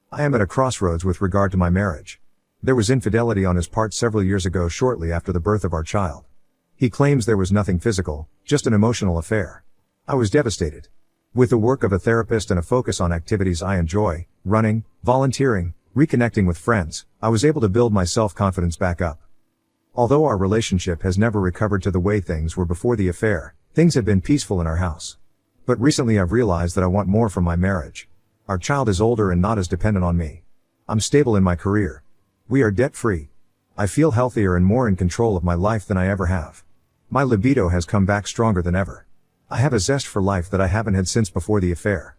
I am at a crossroads with regard to my marriage. There was infidelity on his part several years ago shortly after the birth of our child. He claims there was nothing physical, just an emotional affair. I was devastated. With the work of a therapist and a focus on activities I enjoy, running, volunteering, reconnecting with friends, I was able to build my self-confidence back up. Although our relationship has never recovered to the way things were before the affair, things have been peaceful in our house. But recently I've realized that I want more from my marriage. Our child is older and not as dependent on me. I'm stable in my career. We are debt-free. I feel healthier and more in control of my life than I ever have. My libido has come back stronger than ever. I have a zest for life that I haven't had since before the affair.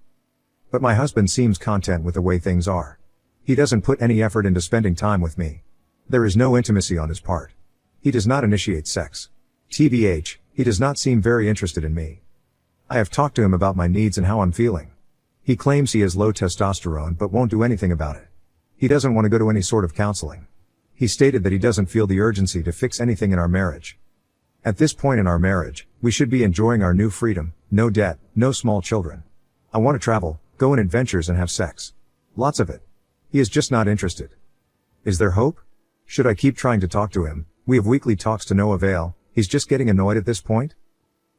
But my husband seems content with the way things are. He doesn't put any effort into spending time with me. There is no intimacy on his part. He does not initiate sex. TBH, he does not seem very interested in me. I have talked to him about my needs and how I'm feeling. He claims he has low testosterone but won't do anything about it. He doesn't want to go to any sort of counseling. He stated that he doesn't feel the urgency to fix anything in our marriage. At this point in our marriage, we should be enjoying our new freedom, no debt, no small children. I want to travel, go on adventures and have sex. Lots of it. He is just not interested. Is there hope? Should I keep trying to talk to him? We have weekly talks to no avail. He's just getting annoyed at this point?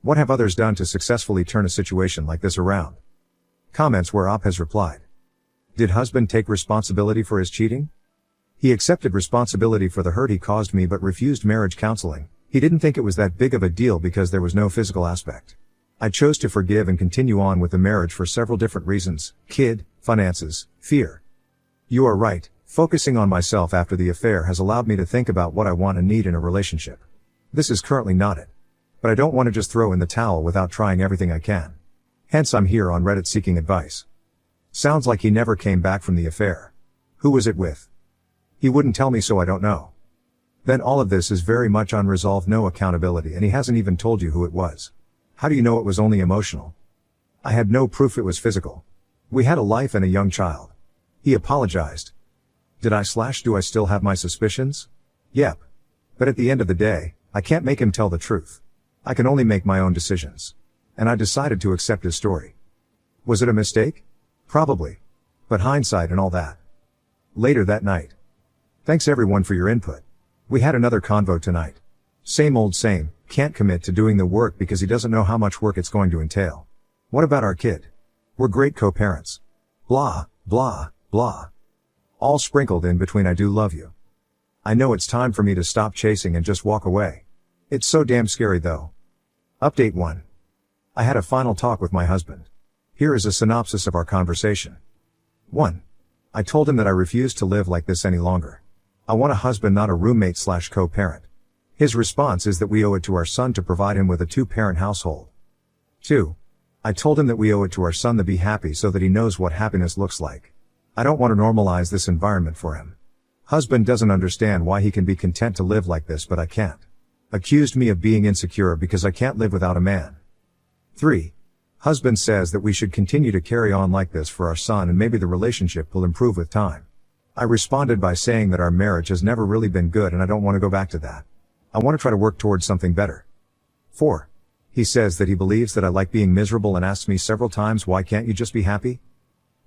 What have others done to successfully turn a situation like this around? Comments where Op has replied. Did husband take responsibility for his cheating? He accepted responsibility for the hurt he caused me but refused marriage counseling. He didn't think it was that big of a deal because there was no physical aspect. I chose to forgive and continue on with the marriage for several different reasons: kid, finances, fear. You are right, focusing on myself after the affair has allowed me to think about what I want and need in a relationship. This is currently not it. But I don't want to just throw in the towel without trying everything I can. Hence I'm here on Reddit seeking advice. Sounds like he never came back from the affair. Who was it with? He wouldn't tell me, so I don't know. Then all of this is very much unresolved, no accountability, and he hasn't even told you who it was. How do you know it was only emotional? I had no proof it was physical. We had a life and a young child. He apologized. Do I still have my suspicions? Yep. But at the end of the day, I can't make him tell the truth. I can only make my own decisions. And I decided to accept his story. Was it a mistake? Probably. But hindsight and all that. Later that night. Thanks everyone for your input. We had another convo tonight. Same old same, can't commit to doing the work because he doesn't know how much work it's going to entail. What about our kid? We're great co-parents. Blah, blah, blah. All sprinkled in between I do love you. I know it's time for me to stop chasing and just walk away. It's so damn scary though. Update 1. I had a final talk with my husband. Here is a synopsis of our conversation. 1. I told him that I refuse to live like this any longer. I want a husband, not a roommate/co-parent. His response is that we owe it to our son to provide him with a 2-parent household. 2. I told him that we owe it to our son to be happy so that he knows what happiness looks like. I don't want to normalize this environment for him. Husband doesn't understand why he can be content to live like this, but I can't. Accused me of being insecure because I can't live without a man. 3. Husband says that we should continue to carry on like this for our son and maybe the relationship will improve with time. I responded by saying that our marriage has never really been good and I don't want to go back to that. I want to try to work towards something better. 4. He says that he believes that I like being miserable and asks me several times, why can't you just be happy?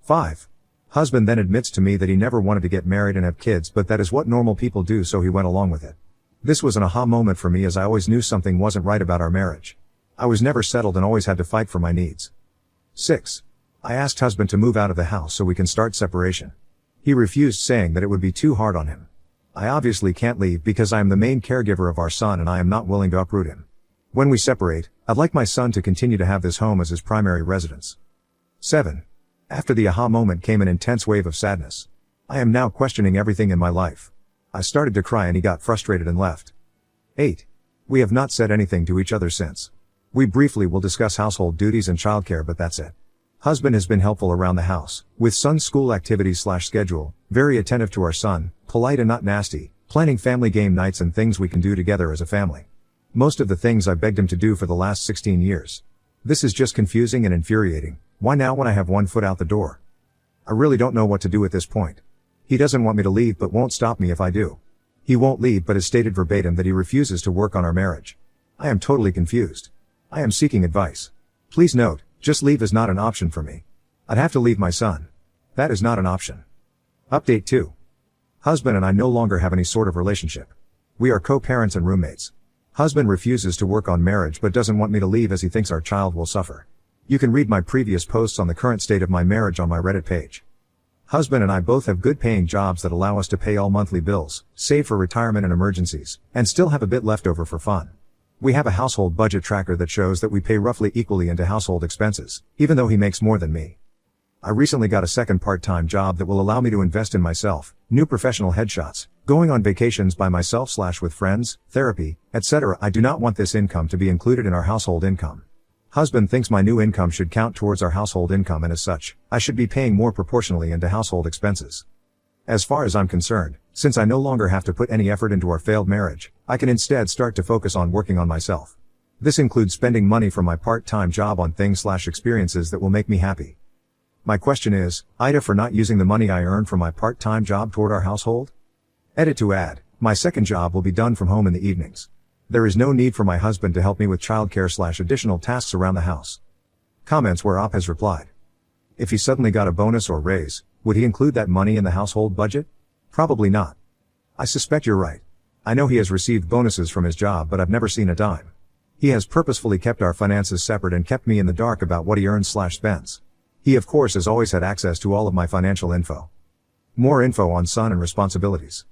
5. Husband then admits to me that he never wanted to get married and have kids, but that is what normal people do, so he went along with it. This was an aha moment for me, as I always knew something wasn't right about our marriage. I was never settled and always had to fight for my needs. 6. I asked husband to move out of the house so we can start separation. He refused, saying that it would be too hard on him. I obviously can't leave because I am the main caregiver of our son and I am not willing to uproot him. When we separate, I'd like my son to continue to have this home as his primary residence. 7. After the aha moment came an intense wave of sadness. I am now questioning everything in my life. I started to cry and he got frustrated and left. 8. We have not said anything to each other since. We briefly will discuss household duties and childcare, but that's it. Husband has been helpful around the house, with son's school activities/schedule, very attentive to our son, polite and not nasty, planning family game nights and things we can do together as a family. Most of the things I begged him to do for the last 16 years. This is just confusing and infuriating. Why now when I have one foot out the door? I really don't know what to do at this point. He doesn't want me to leave but won't stop me if I do. He won't leave but has stated verbatim that he refuses to work on our marriage. I am totally confused. I am seeking advice. Please note, just leave is not an option for me. I'd have to leave my son. That is not an option. Update 2. Husband and I no longer have any sort of relationship. We are co-parents and roommates. Husband refuses to work on marriage but doesn't want me to leave as he thinks our child will suffer. You can read my previous posts on the current state of my marriage on my Reddit page. Husband and I both have good paying jobs that allow us to pay all monthly bills, save for retirement and emergencies, and still have a bit left over for fun. We have a household budget tracker that shows that we pay roughly equally into household expenses, even though he makes more than me. I recently got a second part-time job that will allow me to invest in myself, new professional headshots, going on vacations by myself / with friends, therapy, etc. I do not want this income to be included in our household income. Husband thinks my new income should count towards our household income and as such, I should be paying more proportionally into household expenses. As far as I'm concerned, since I no longer have to put any effort into our failed marriage, I can instead start to focus on working on myself. This includes spending money from my part-time job on things / experiences that will make me happy. My question is, Ida, for not using the money I earn from my part-time job toward our household? Edit to add, my second job will be done from home in the evenings. There is no need for my husband to help me with childcare / additional tasks around the house. Comments where Op has replied. If he suddenly got a bonus or raise, would he include that money in the household budget? Probably not. I suspect you're right. I know he has received bonuses from his job, but I've never seen a dime. He has purposefully kept our finances separate and kept me in the dark about what he earns / spends. He of course has always had access to all of my financial info. More info on son and responsibilities.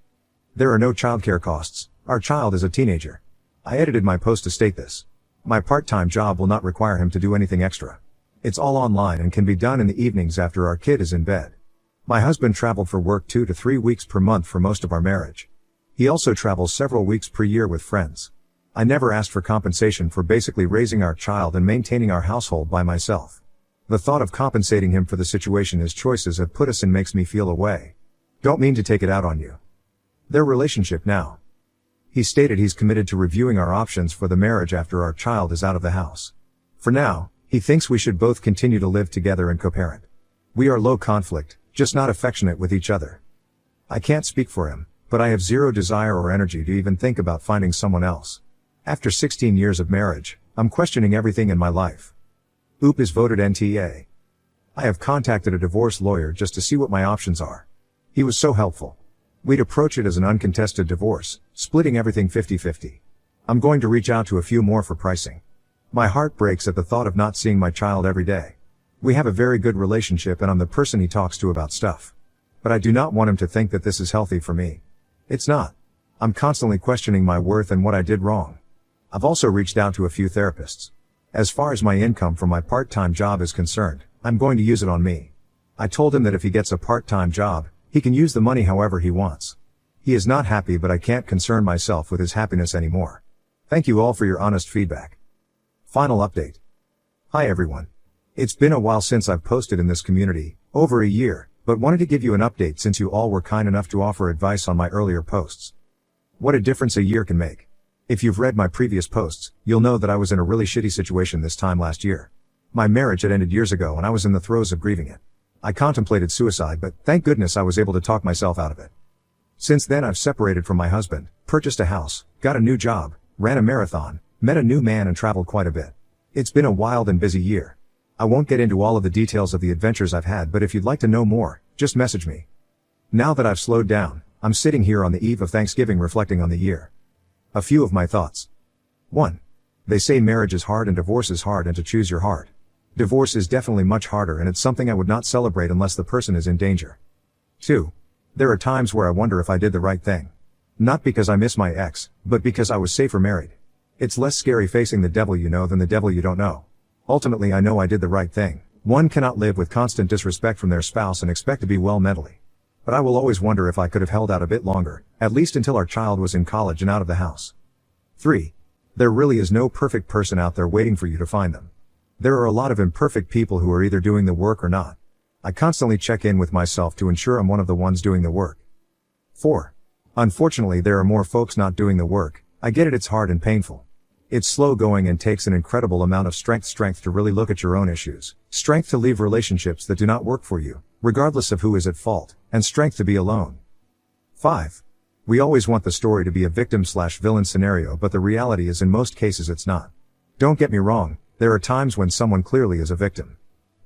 There are no childcare costs. Our child is a teenager. I edited my post to state this. My part-time job will not require him to do anything extra. It's all online and can be done in the evenings after our kid is in bed. My husband traveled for work 2 to 3 weeks per month for most of our marriage. He also travels several weeks per year with friends. I never asked for compensation for basically raising our child and maintaining our household by myself. The thought of compensating him for the situation his choices have put us in makes me feel away. Don't mean to take it out on you. Their relationship now. He stated he's committed to reviewing our options for the marriage after our child is out of the house. For now, he thinks we should both continue to live together and co-parent. We are low conflict, just not affectionate with each other. I can't speak for him, but I have zero desire or energy to even think about finding someone else. After 16 years of marriage, I'm questioning everything in my life. Oop is voted NTA. I have contacted a divorce lawyer just to see what my options are. He was so helpful. We'd approach it as an uncontested divorce, splitting everything 50-50. I'm going to reach out to a few more for pricing. My heart breaks at the thought of not seeing my child every day. We have a very good relationship and I'm the person he talks to about stuff. But I do not want him to think that this is healthy for me. It's not. I'm constantly questioning my worth and what I did wrong. I've also reached out to a few therapists. As far as my income from my part-time job is concerned, I'm going to use it on me. I told him that if he gets a part-time job, he can use the money however he wants. He is not happy, but I can't concern myself with his happiness anymore. Thank you all for your honest feedback. Final update. Hi everyone. It's been a while since I've posted in this community, over a year, but wanted to give you an update since you all were kind enough to offer advice on my earlier posts. What a difference a year can make. If you've read my previous posts, you'll know that I was in a really shitty situation this time last year. My marriage had ended years ago and I was in the throes of grieving it. I contemplated suicide, but thank goodness I was able to talk myself out of it. Since then I've separated from my husband, purchased a house, got a new job, ran a marathon, met a new man and traveled quite a bit. It's been a wild and busy year. I won't get into all of the details of the adventures I've had, but if you'd like to know more, just message me. Now that I've slowed down, I'm sitting here on the eve of Thanksgiving reflecting on the year. A few of my thoughts. 1. They say marriage is hard and divorce is hard and to choose your heart. Divorce is definitely much harder and it's something I would not celebrate unless the person is in danger. 2. There are times where I wonder if I did the right thing. Not because I miss my ex, but because I was safer married. It's less scary facing the devil you know than the devil you don't know. Ultimately I know I did the right thing. One cannot live with constant disrespect from their spouse and expect to be well mentally. But I will always wonder if I could have held out a bit longer, at least until our child was in college and out of the house. 3. There really is no perfect person out there waiting for you to find them. There are a lot of imperfect people who are either doing the work or not. I constantly check in with myself to ensure I'm one of the ones doing the work. 4. Unfortunately there are more folks not doing the work. I get it, it's hard and painful. It's slow going and takes an incredible amount of strength to really look at your own issues, strength to leave relationships that do not work for you, regardless of who is at fault, and strength to be alone. 5. We always want the story to be a victim/villain scenario, but the reality is in most cases it's not. Don't get me wrong, there are times when someone clearly is a victim.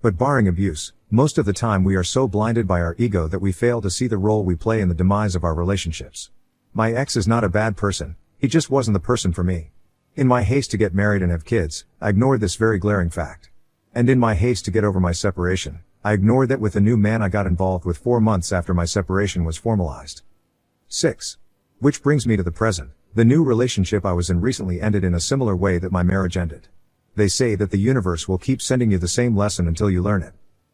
But barring abuse, most of the time we are so blinded by our ego that we fail to see the role we play in the demise of our relationships. My ex is not a bad person, he just wasn't the person for me. In my haste to get married and have kids, I ignored this very glaring fact. And in my haste to get over my separation, I ignored that with a new man I got involved with 4 months after my separation was formalized. 6. Which brings me to the present. The new relationship I was in recently ended in a similar way that my marriage ended. They say that the universe will keep sending you the same lesson until you learn it.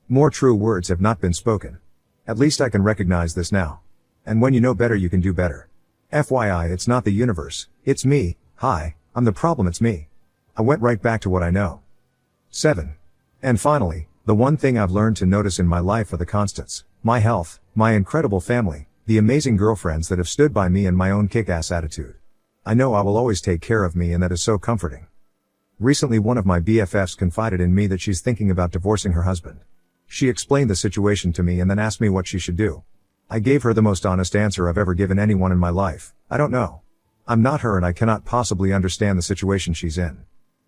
More true words have not been spoken. At least I can recognize this now. And when you know better you can do better. FYI, it's not the universe, it's me. Hi, I'm the problem, it's me. I went right back to what I know. 7. And finally, the one thing I've learned to notice in my life are the constants. My health, my incredible family, the amazing girlfriends that have stood by me, and my own kick-ass attitude. I know I will always take care of me, and that is so comforting. Recently one of my BFFs confided in me that she's thinking about divorcing her husband. She explained the situation to me and then asked me what she should do. I gave her the most honest answer I've ever given anyone in my life. I don't know. I'm not her and I cannot possibly understand the situation she's in.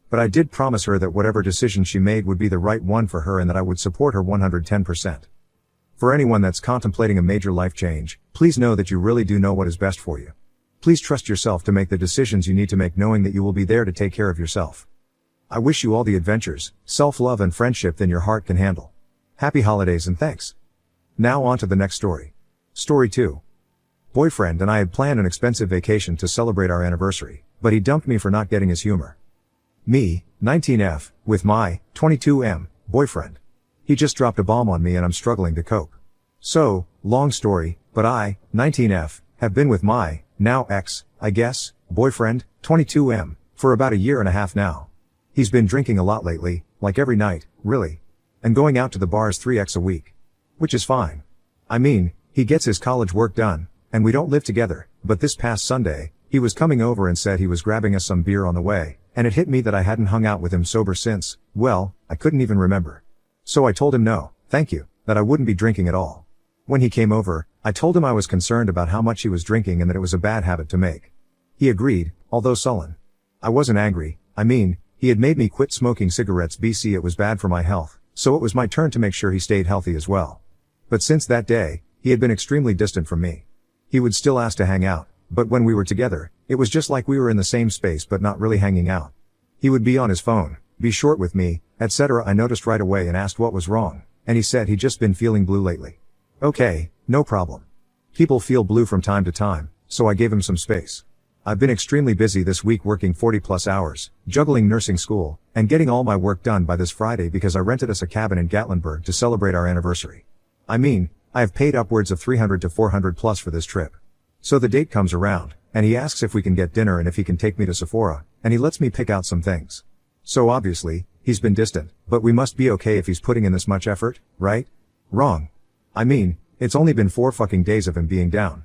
But I did promise her that whatever decision she made would be the right one for her and that I would support her 110%. For anyone that's contemplating a major life change, please know that you really do know what is best for you. Please trust yourself to make the decisions you need to make, knowing that you will be there to take care of yourself. I wish you all the adventures, self-love and friendship that your heart can handle. Happy holidays and thanks. Now on to the next story. Story 2. Boyfriend and I had planned an expensive vacation to celebrate our anniversary, but he dumped me for not getting his humor. Me, 19F, with my, 22M, boyfriend. He just dropped a bomb on me and I'm struggling to cope. So, long story, but I, 19F, have been with my, now ex, I guess, boyfriend, 22M, for about a year and a half now. He's been drinking a lot lately, like every night, really. And going out to the bars 3x a week. Which is fine. I mean, he gets his college work done, and we don't live together, but this past Sunday, he was coming over and said he was grabbing us some beer on the way, and it hit me that I hadn't hung out with him sober since, well, I couldn't even remember. So I told him no, thank you, that I wouldn't be drinking at all. When he came over, I told him I was concerned about how much he was drinking and that it was a bad habit to make. He agreed, although sullen. I wasn't angry, I mean, he had made me quit smoking cigarettes BC it was bad for my health, so it was my turn to make sure he stayed healthy as well. But since that day, he had been extremely distant from me. He would still ask to hang out, but when we were together, it was just like we were in the same space but not really hanging out. He would be on his phone, be short with me, etc. I noticed right away and asked what was wrong, and he said he'd just been feeling blue lately. Okay, no problem. People feel blue from time to time, so I gave him some space. I've been extremely busy this week working 40+ hours, juggling nursing school, and getting all my work done by this Friday because I rented us a cabin in Gatlinburg to celebrate our anniversary. I mean, I have paid upwards of $300 to $400+ for this trip. So the date comes around, and he asks if we can get dinner and if he can take me to Sephora, and he lets me pick out some things. So obviously, he's been distant, but we must be okay if he's putting in this much effort, right? Wrong. I mean, it's only been 4 fucking days of him being down.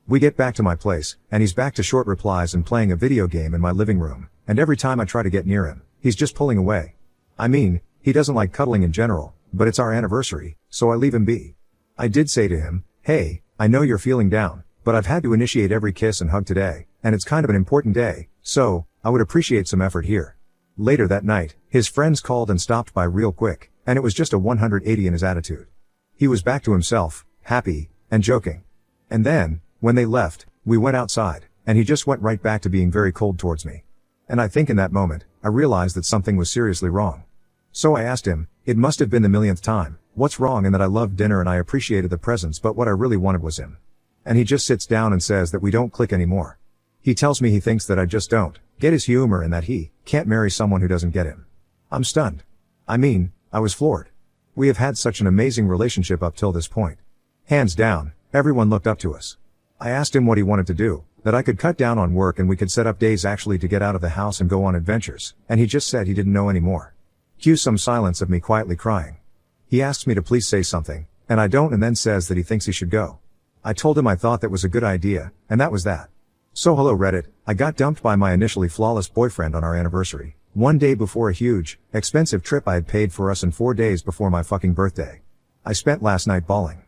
We get back to my place, and he's back to short replies and playing a video game in my living room, and every time I try to get near him, he's just pulling away. I mean, he doesn't like cuddling in general, but it's our anniversary, so I leave him be. I did say to him, hey, I know you're feeling down, but I've had to initiate every kiss and hug today, and it's kind of an important day, so, I would appreciate some effort here. Later that night, his friends called and stopped by real quick, and it was just a 180 in his attitude. He was back to himself, happy, and joking. And then, when they left, we went outside, and he just went right back to being very cold towards me. And I think in that moment, I realized that something was seriously wrong. So I asked him, it must have been the millionth time, what's wrong, and that I loved dinner and I appreciated the presents, but what I really wanted was him. And he just sits down and says that we don't click anymore. He tells me he thinks that I just don't get his humor and that he can't marry someone who doesn't get him. I'm stunned. I mean, I was floored. We have had such an amazing relationship up till this point. Hands down, everyone looked up to us. I asked him what he wanted to do, that I could cut down on work and we could set up days actually to get out of the house and go on adventures, and he just said he didn't know anymore. Cue some silence of me quietly crying. He asks me to please say something, and I don't, and then says that he thinks he should go. I told him I thought that was a good idea, and that was that. So hello Reddit, I got dumped by my initially flawless boyfriend on our anniversary, one day before a huge, expensive trip I had paid for us and 4 days before my fucking birthday. I spent last night bawling.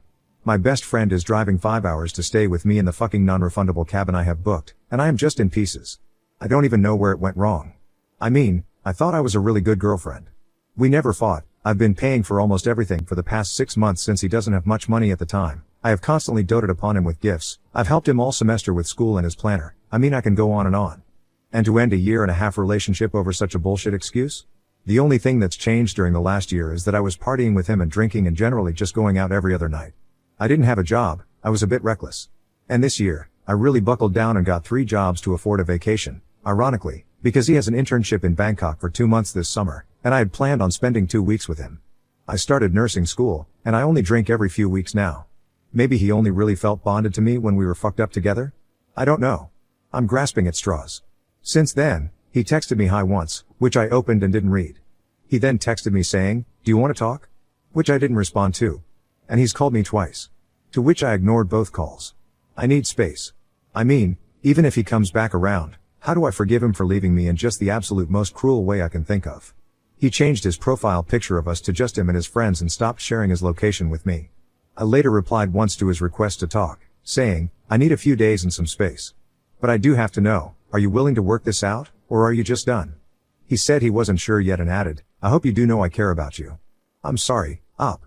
My best friend is driving 5 hours to stay with me in the fucking non-refundable cabin I have booked, and I am just in pieces. I don't even know where it went wrong. I mean, I thought I was a really good girlfriend. We never fought, I've been paying for almost everything for the past 6 months since he doesn't have much money at the time. I have constantly doted upon him with gifts. I've helped him all semester with school and his planner. I mean, I can go on and on. And to end a 1.5-year relationship over such a bullshit excuse? The only thing that's changed during the last year is that I was partying with him and drinking and generally just going out every other night. I didn't have a job, I was a bit reckless. And this year, I really buckled down and got 3 jobs to afford a vacation, ironically, because he has an internship in Bangkok for 2 months this summer, and I had planned on spending 2 weeks with him. I started nursing school, and I only drink every few weeks now. Maybe he only really felt bonded to me when we were fucked up together? I don't know. I'm grasping at straws. Since then, he texted me hi once, which I opened and didn't read. He then texted me saying, "Do you want to talk?" Which I didn't respond to. And he's called me twice. To which I ignored both calls. I need space. I mean, even if he comes back around, how do I forgive him for leaving me in just the absolute most cruel way I can think of? He changed his profile picture of us to just him and his friends and stopped sharing his location with me. I later replied once to his request to talk, saying, "I need a few days and some space. But I do have to know, are you willing to work this out, or are you just done?" He said he wasn't sure yet and added, "I hope you do know I care about you." I'm sorry, Op.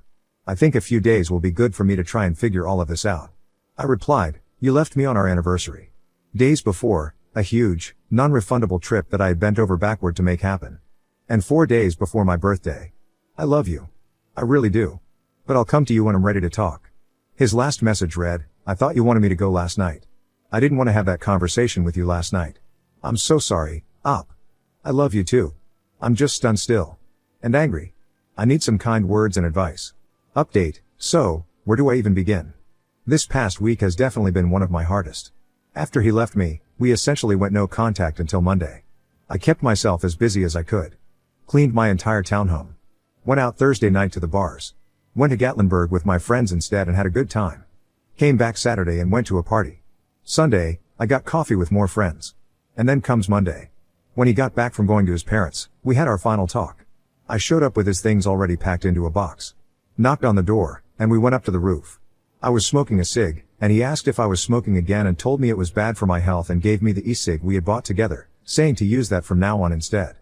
I think a few days will be good for me to try and figure all of this out. I replied, "You left me on our anniversary. Days before, a huge, non-refundable trip that I had bent over backward to make happen. And 4 days before my birthday. I love you. I really do. But I'll come to you when I'm ready to talk." His last message read, "I thought you wanted me to go last night. I didn't want to have that conversation with you last night. I'm so sorry, Op. I love you too. I'm just stunned still. And angry. I need some kind words and advice." Update. So, where do I even begin? This past week has definitely been one of my hardest. After he left me, we essentially went no contact until Monday. I kept myself as busy as I could. Cleaned my entire townhome. Went out Thursday night to the bars. Went to Gatlinburg with my friends instead and had a good time. Came back Saturday and went to a party. Sunday, I got coffee with more friends. And then comes Monday. When he got back from going to his parents', we had our final talk. I showed up with his things already packed into a box. Knocked on the door, and we went up to the roof. I was smoking a cig, and he asked if I was smoking again and told me it was bad for my health and gave me the e-cig we had bought together, saying to use that from now on instead.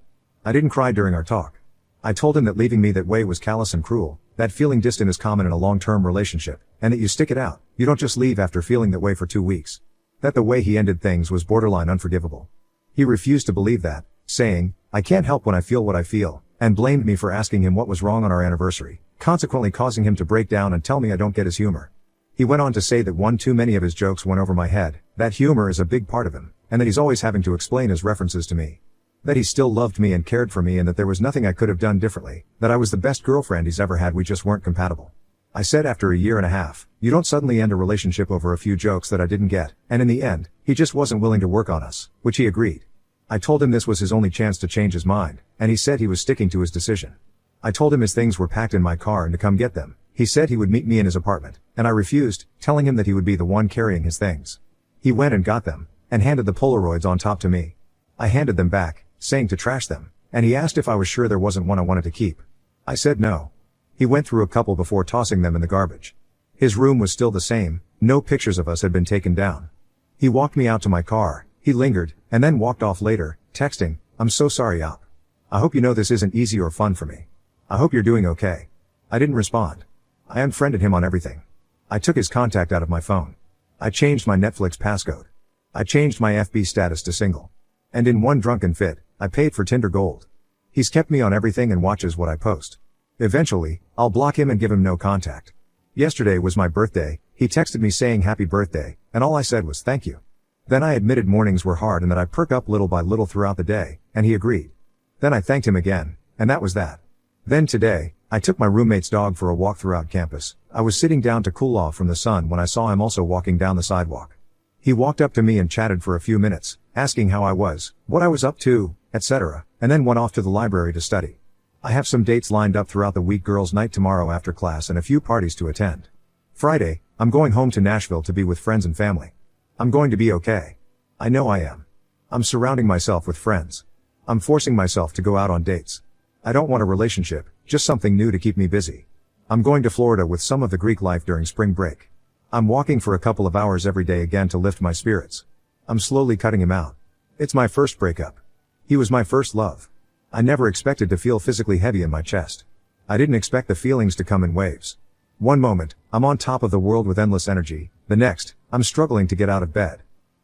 I didn't cry during our talk. I told him that leaving me that way was callous and cruel, that feeling distant is common in a long-term relationship, and that you stick it out, you don't just leave after feeling that way for 2 weeks. That the way he ended things was borderline unforgivable. He refused to believe that, saying, "I can't help when I feel what I feel," and blamed me for asking him what was wrong on our anniversary, consequently causing him to break down and tell me I don't get his humor. He went on to say that one too many of his jokes went over my head, that humor is a big part of him, and that he's always having to explain his references to me. That he still loved me and cared for me and that there was nothing I could have done differently, that I was the best girlfriend he's ever had, we just weren't compatible. I said after 1.5 years, you don't suddenly end a relationship over a few jokes that I didn't get, and in the end, he just wasn't willing to work on us, which he agreed. I told him this was his only chance to change his mind, and he said he was sticking to his decision. I told him his things were packed in my car and to come get them. He said he would meet me in his apartment, and I refused, telling him that he would be the one carrying his things. He went and got them, and handed the Polaroids on top to me. I handed them back, saying to trash them, and he asked if I was sure there wasn't one I wanted to keep. I said no. He went through a couple before tossing them in the garbage. His room was still the same, no pictures of us had been taken down. He walked me out to my car, he lingered, and then walked off later, texting, "I'm so sorry, Op. I hope you know this isn't easy or fun for me. I hope you're doing okay." I didn't respond. I unfriended him on everything. I took his contact out of my phone. I changed my Netflix passcode. I changed my FB status to single. And in one drunken fit, I paid for Tinder Gold. He's kept me on everything and watches what I post. Eventually, I'll block him and give him no contact. Yesterday was my birthday, he texted me saying happy birthday, and all I said was thank you. Then I admitted mornings were hard and that I perk up little by little throughout the day, and he agreed. Then I thanked him again, and that was that. Then today, I took my roommate's dog for a walk throughout campus. I was sitting down to cool off from the sun when I saw him also walking down the sidewalk. He walked up to me and chatted for a few minutes, asking how I was, what I was up to, etc., and then went off to the library to study. I have some dates lined up throughout the week, girls' night tomorrow after class and a few parties to attend. Friday, I'm going home to Nashville to be with friends and family. I'm going to be okay. I know I am. I'm surrounding myself with friends. I'm forcing myself to go out on dates. I don't want a relationship, just something new to keep me busy. I'm going to Florida with some of the Greek life during spring break. I'm walking for a couple of hours every day again to lift my spirits. I'm slowly cutting him out. It's my first breakup. He was my first love. I never expected to feel physically heavy in my chest. I didn't expect the feelings to come in waves. One moment, I'm on top of the world with endless energy, the next, I'm struggling to get out of bed.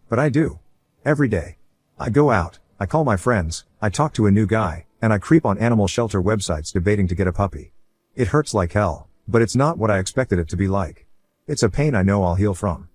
But I do. Every day. I go out, I call my friends, I talk to a new guy, and I creep on animal shelter websites debating to get a puppy. It hurts like hell, but it's not what I expected it to be like. It's a pain I know I'll heal from.